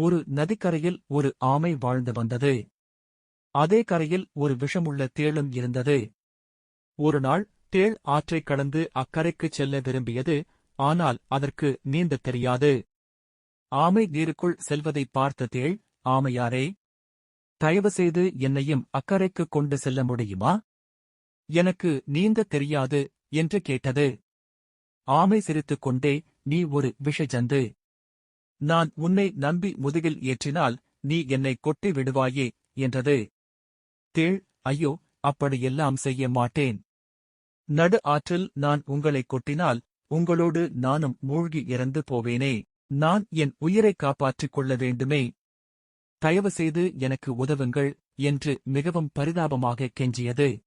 ஒரு நதிக்கரையில் ஒரு ஆமை வாழ்ந்து வந்தது. அதே கரையில் ஒரு விஷமுள்ள தேளும் இருந்தது. ஒரு நாள் தேள் ஆற்றைக் கடந்து அக்கரைக்குச் செல்ல விரும்பியது. ஆனால் அதற்கு நீந்தத் தெரியாது. ஆமை நீருக்குள் செல்வதைப் பார்த்த தேள், ஆமையாரே, தயவுசெய்து என்னையும் அக்கரைக்குக் கொண்டு செல்ல முடியுமா? எனக்கு நீந்தத் தெரியாது என்று கேட்டது. ஆமை சிரித்துக் கொண்டே, நீ ஒரு விஷஜந்து. நான் உன்னை நம்பி முதுகில் ஏற்றினால் நீ என்னை கொட்டி விடுவாயே என்றது. தேள், ஐயோ, அப்படியெல்லாம் செய்ய மாட்டேன். நடு ஆற்றில் நான் உங்களைக் கொட்டினால் உங்களோடு நானும் மூழ்கி இறந்து போவேனே. நான் என் உயிரைக் காப்பாற்றிக் கொள்ள வேண்டுமே. தயவுசெய்து எனக்கு உதவுங்கள் என்று மிகவும் பரிதாபமாக கெஞ்சியது.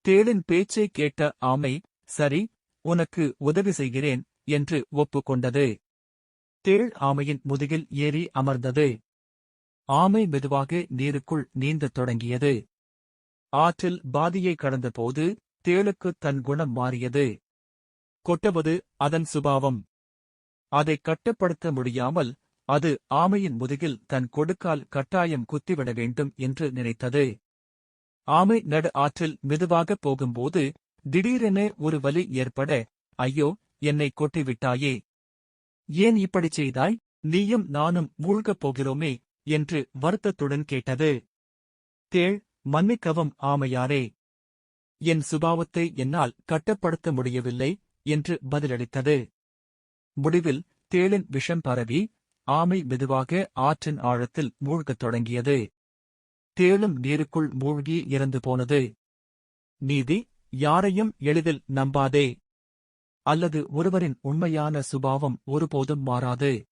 தேளின் பேச்சைக் கேட்ட ஆமை, சரி, உனக்கு உதவி செய்கிறேன் என்று ஒப்புக்கொண்டது. தேள் ஆமையின் முதுகில் ஏறி அமர்ந்தது. ஆமை மெதுவாக நீருக்குள் நீந்தத் தொடங்கியது. ஆற்றில் பாதியை கடந்தபோது தேளுக்குத் தன் குணம் மாறியது. கொட்டுவது அதன் சுபாவம். அதைக் கட்டுப்படுத்த முடியாமல் அது ஆமையின் முதுகில் தன் கொடுக்கால் கட்டாயம் குத்திவிட வேண்டும் என்று நினைத்தது. ஆமை நடு ஆற்றில் மெதுவாகப் போகும்போது திடீரென ஒரு வலி ஏற்பட, ஐயோ, என்னை கொட்டிவிட்டாயே. ஏன் இப்படிச் செய்தாய்? நீயும் நானும் மூழ்கப் போகிறோமே என்று வருத்தத்துடன் கேட்டது. தேள், மன்னிக்கவும் ஆமையாரே. என் சுபாவத்தை என்னால் கட்டுப்படுத்த முடியவில்லை என்று பதிலளித்தது. முடிவில் தேளின் விஷம் பரவி ஆமை மெதுவாக ஆற்றின் ஆழத்தில் மூழ்கத் தொடங்கியது. தேளும் நீருக்குள் மூழ்கி இறந்து போனது. நீதி, யாரையும் எளிதில் நம்பாதே. அல்லது ஒருவரின் உண்மையான சுபாவம் ஒருபோதும் மாறாது.